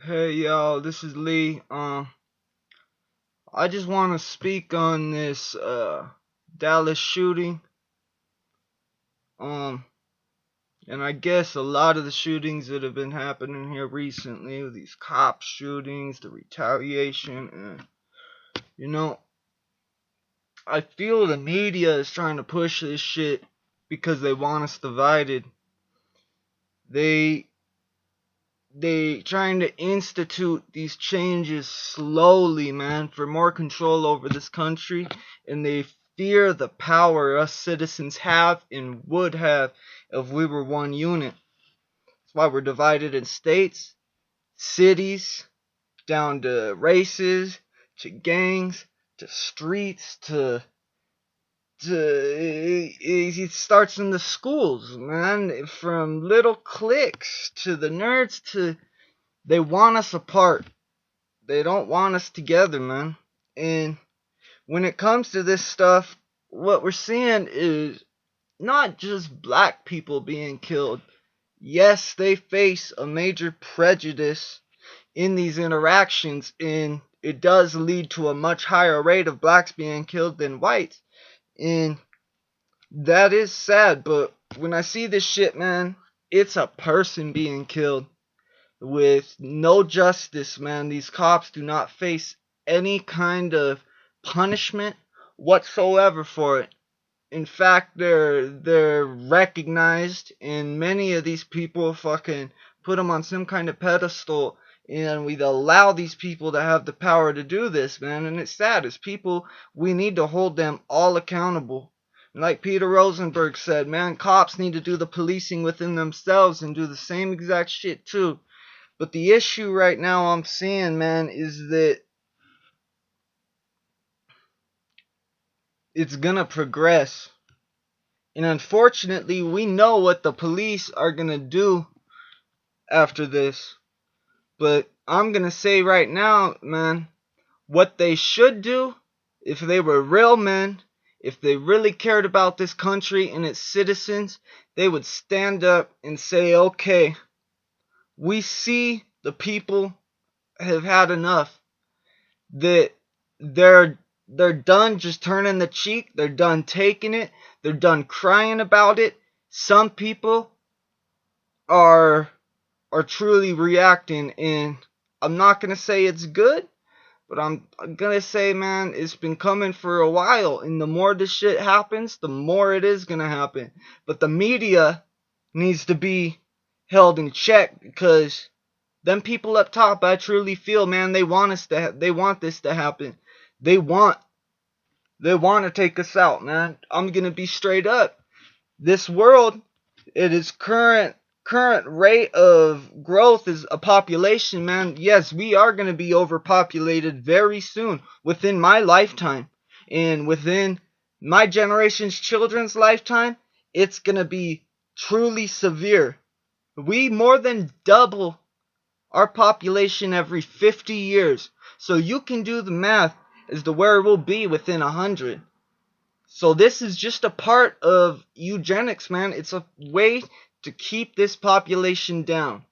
Hey y'all, this is Lee. I just want to speak on this Dallas shooting. Um, and I guess a lot of the shootings that have been happening here recently, these cop shootings, the retaliation, and you know, I feel the media is trying to push this shit because they want us divided. They they trying to institute these changes slowly, man, for more control over this country, and they fear the power us citizens have and would have if we were one unit. That's why we're divided in states, cities, down to races, to gangs, to streets, it starts in the schools, man, from little cliques to the nerds to they want us apart. They don't want us together, man. And when it comes to this stuff, what we're seeing is not just black people being killed. Yes, they face a major prejudice in these interactions, and it does lead to a much higher rate of blacks being killed than whites. And that is sad, but when I see this shit, man, it's a person being killed with no justice, man. These cops do not face any kind of punishment whatsoever for it. In fact, they're recognized, and many of these people fucking put them on some kind of pedestal, and we allow these people to have the power to do this, man. And it's sad. As people, we need to hold them all accountable. Like Peter Rosenberg said, man, cops need to do the policing within themselves and do the same exact shit too. But the issue right now I'm seeing, man, is that it's gonna progress. And unfortunately, we know what the police are gonna do after this. But I'm gonna say right now, man, what they should do, if they were real men, if they really cared about this country and its citizens, they would stand up and say, okay, we see the people have had enough. That they're done just turning the cheek. They're done taking it. They're done crying about it. Some people are are truly reacting, and I'm not gonna say it's good, but I'm gonna say, man, it's been coming for a while, and the more this shit happens, the more it is gonna happen. But the media needs to be held in check because them people up top, I truly feel, man, they want this to happen. They want they want to take us out, man. I'm gonna be straight up. This world, it is current rate of growth is a population, man. Yes, we are gonna be overpopulated very soon, within my lifetime, and within my generation's children's lifetime. It's gonna be truly severe. We more than double our population every 50 years. So you can do the math as to where it will be within 100. So this is just a part of eugenics, man. It's a way to keep this population down.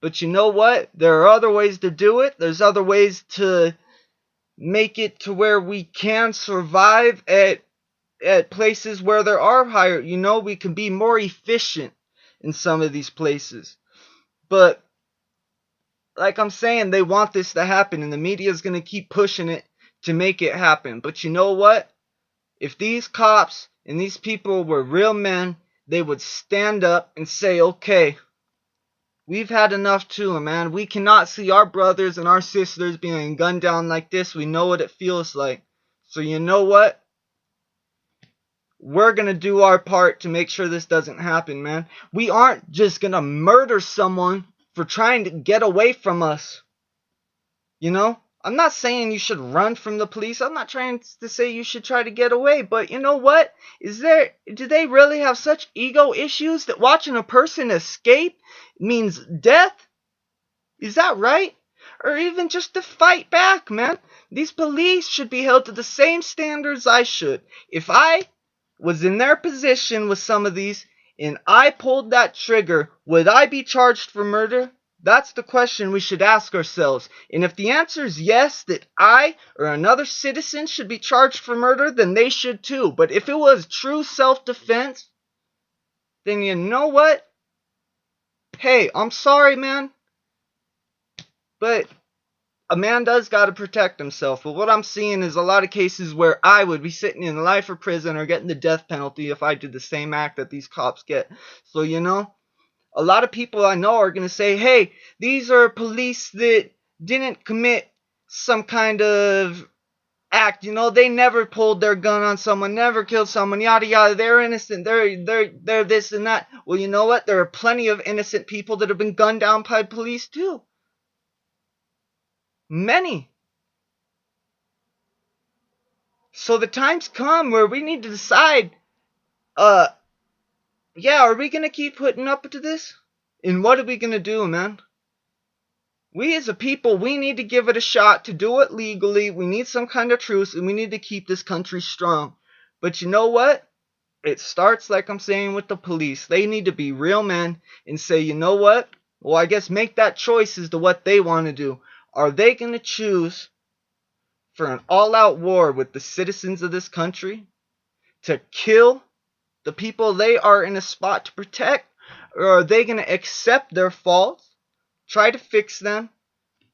But you know what? There are other ways to do it. There's other ways to make it to where we can survive at places where there are higher, we can be more efficient in some of these places. But like I'm saying, they want this to happen, and the media is going to keep pushing it to make it happen. But you know what? If these cops and these people were real men, they would stand up and say, okay, we've had enough too, man. We cannot see our brothers and our sisters being gunned down like this. We know what it feels like. So you know what? We're going to do our part to make sure this doesn't happen, man. We aren't just going to murder someone for trying to get away from us. I'm not saying you should run from the police. I'm not trying to say you should try to get away. But you know what? Do they really have such ego issues that watching a person escape means death? Is that right? Or even just to fight back, man. These police should be held to the same standards I should. If I was in their position with some of these and I pulled that trigger, would I be charged for murder? That's the question we should ask ourselves. And if the answer is yes, that I or another citizen should be charged for murder, then they should too. But if it was true self-defense, then you know what? Hey, I'm sorry, man, but a man does gotta protect himself. But what I'm seeing is a lot of cases where I would be sitting in life or prison or getting the death penalty if I did the same act that these cops get. So, a lot of people I know are going to say, hey, these are police that didn't commit some kind of act. They never pulled their gun on someone, never killed someone, yada yada. They're innocent. They're this and that. Well, you know what? There are plenty of innocent people that have been gunned down by police too. Many. So the time's come where we need to decide, yeah, are we going to keep putting up to this? And what are we going to do, man? We as a people, we need to give it a shot to do it legally. We need some kind of truce, and we need to keep this country strong. But you know what? It starts, like I'm saying, with the police. They need to be real men and say, you know what? Well, I guess make that choice as to what they want to do. Are they going to choose for an all-out war with the citizens of this country to kill the people they are in a spot to protect? Or are they going to accept their faults, try to fix them,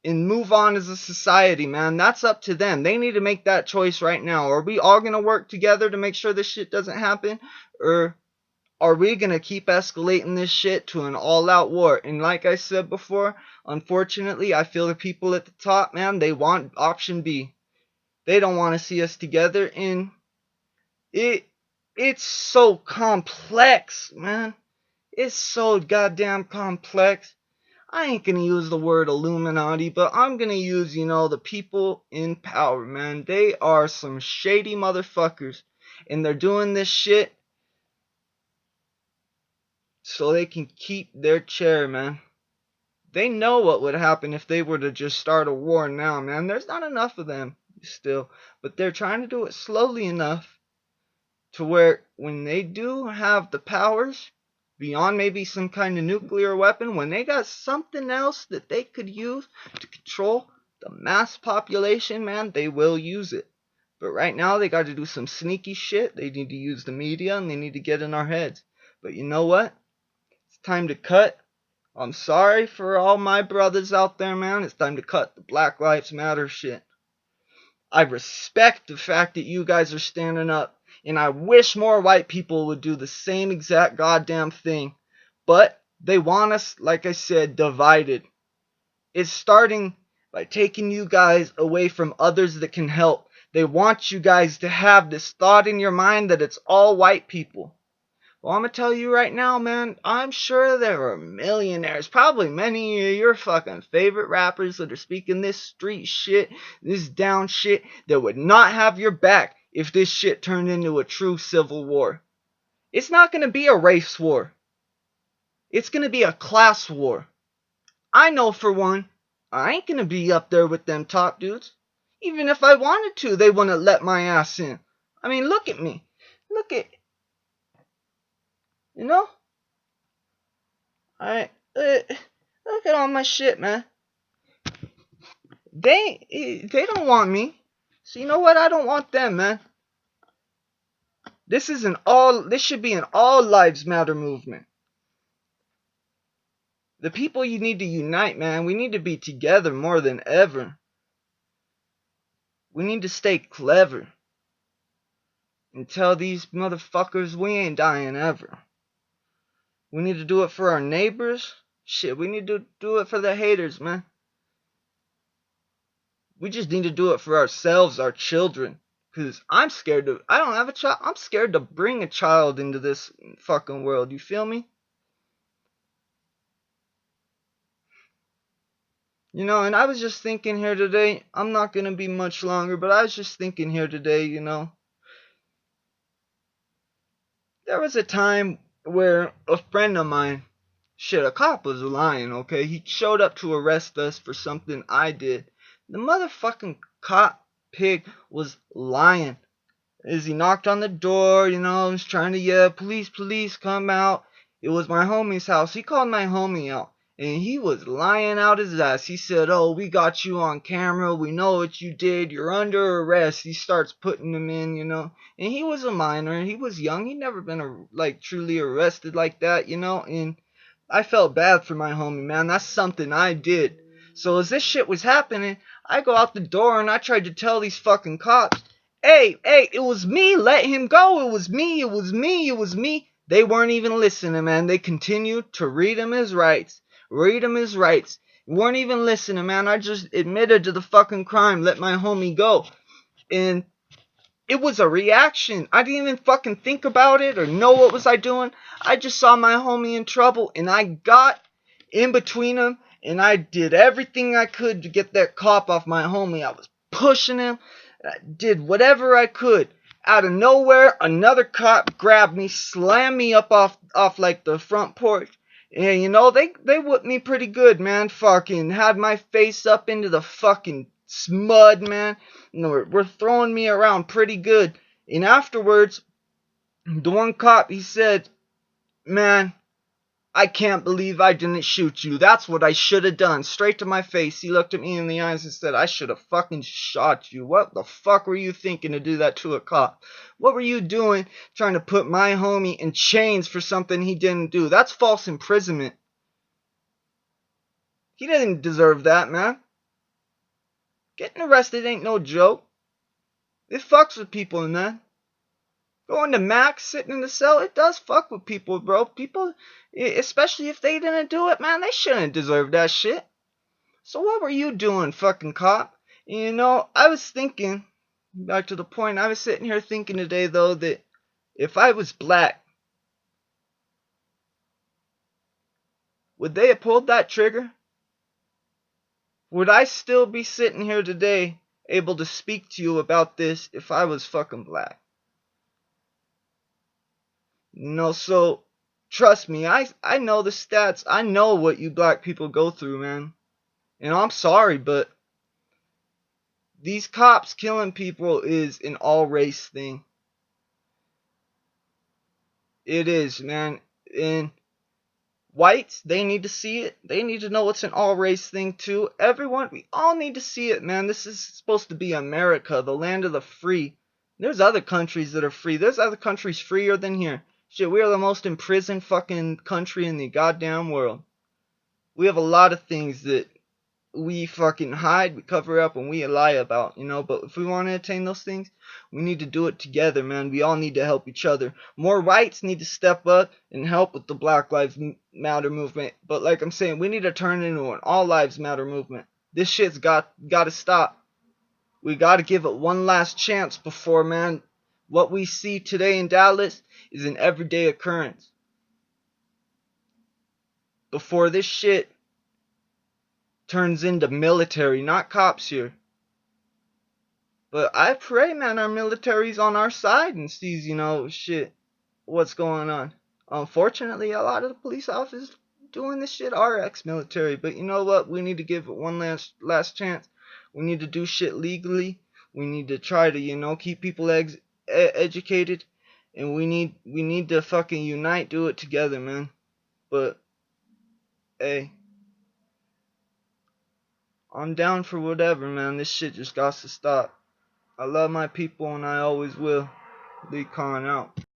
and move on as a society, man? That's up to them. They need to make that choice right now. Are we all going to work together to make sure this shit doesn't happen? Or are we going to keep escalating this shit to an all-out war? And like I said before, unfortunately, I feel the people at the top, man, they want option B. They don't want to see us together. And it's so complex, man. It's so goddamn complex. I ain't gonna use the word Illuminati, but I'm gonna use, the people in power, man. They are some shady motherfuckers. And they're doing this shit so they can keep their chair, man. They know what would happen if they were to just start a war now, man. There's not enough of them still. But they're trying to do it slowly enough to where when they do have the powers, beyond maybe some kind of nuclear weapon, when they got something else that they could use to control the mass population, man, they will use it. But right now, they got to do some sneaky shit. They need to use the media, and they need to get in our heads. But you know what? It's time to cut. I'm sorry for all my brothers out there, man. It's time to cut the Black Lives Matter shit. I respect the fact that you guys are standing up. And I wish more white people would do the same exact goddamn thing. But they want us, like I said, divided. It's starting by taking you guys away from others that can help. They want you guys to have this thought in your mind that it's all white people. Well, I'm going to tell you right now, man, I'm sure there are millionaires, probably many of your fucking favorite rappers that are speaking this street shit, this down shit, that would not have your back if this shit turned into a true civil war. It's not going to be a race war. It's going to be a class war. I know for one, I ain't going to be up there with them top dudes. Even if I wanted to, they wouldn't let my ass in. I mean, look at me. Look at... Alright, look at all my shit, man. They don't want me. So you know what? I don't want them, man. This should be an all lives matter movement. The people you need to unite, man. We need to be together more than ever. We need to stay clever and tell these motherfuckers we ain't dying ever. We need to do it for our neighbors. Shit, we need to do it for the haters, man. We just need to do it for ourselves, our children. Because I don't have a child. I'm scared to bring a child into this fucking world. You feel me? And I was just thinking here today. I'm not going to be much longer, but I was just thinking here today, There was a time where a friend of mine, a cop was lying, okay? He showed up to arrest us for something I did. The motherfucking cop pig was lying. As he knocked on the door, was trying to yell, police, police, come out. It was my homie's house. He called my homie out. and he was lying out his ass. He said, "Oh, we got you on camera. We know what you did. You're under arrest." He starts putting him in, And he was a minor. He was young. He'd never been truly arrested like that, And I felt bad for my homie, man. That's something I did. So as this shit was happening, I go out the door and I tried to tell these fucking cops, "Hey, it was me. Let him go. It was me. It was me. It was me." They weren't even listening, man. They continued to read him his rights. Read him his rights. Weren't even listening, man. I just admitted to the fucking crime. Let my homie go. And it was a reaction. I didn't even fucking think about it or know what was I doing. I just saw my homie in trouble and I got in between him and I did everything I could to get that cop off my homie. I was pushing him. I did whatever I could. Out of nowhere, another cop grabbed me, slammed me up off like the front porch. And they whipped me pretty good, man. Fucking had my face up into the fucking smud, man. We're throwing me around pretty good. And afterwards, the one cop, he said, "Man, I can't believe I didn't shoot you. That's what I should have done." Straight to my face. He looked at me in the eyes and said, "I should have fucking shot you. What the fuck were you thinking to do that to a cop? What were you doing trying to put my homie in chains for something he didn't do? That's false imprisonment. He didn't deserve that, man. Getting arrested ain't no joke. It fucks with people, man. Going to max, sitting in the cell, it does fuck with people, bro. People, especially if they didn't do it, man, they shouldn't deserve that shit. So what were you doing, fucking cop?" I was thinking, back to the point, I was sitting here thinking today, though, that if I was black, would they have pulled that trigger? Would I still be sitting here today able to speak to you about this if I was fucking black? So trust me, I know the stats. I know what you black people go through, man. And I'm sorry, but these cops killing people is an all race thing. It is, man. And whites, they need to see it. They need to know it's an all race thing too. Everyone, we all need to see it, man. This is supposed to be America, the land of the free. There's other countries that are free. There's other countries freer than here. Shit, we are the most imprisoned fucking country in the goddamn world. We have a lot of things that we fucking hide, we cover up, and we lie about, But if we want to attain those things, we need to do it together, man. We all need to help each other. More whites need to step up and help with the Black Lives Matter movement. But like I'm saying, we need to turn it into an All Lives Matter movement. This shit's got to stop. We got to give it one last chance before, man, what we see today in Dallas is an everyday occurrence. Before this shit turns into military, not cops here. But I pray, man, our military's on our side and sees, shit, what's going on. Unfortunately, a lot of the police officers doing this shit are ex-military. But you know what? We need to give it one last chance. We need to do shit legally. We need to try to, keep people educated. And we need to fucking unite, do it together, man. But, hey, I'm down for whatever, man. This shit just got to stop. I love my people and I always will. Lee Khan out.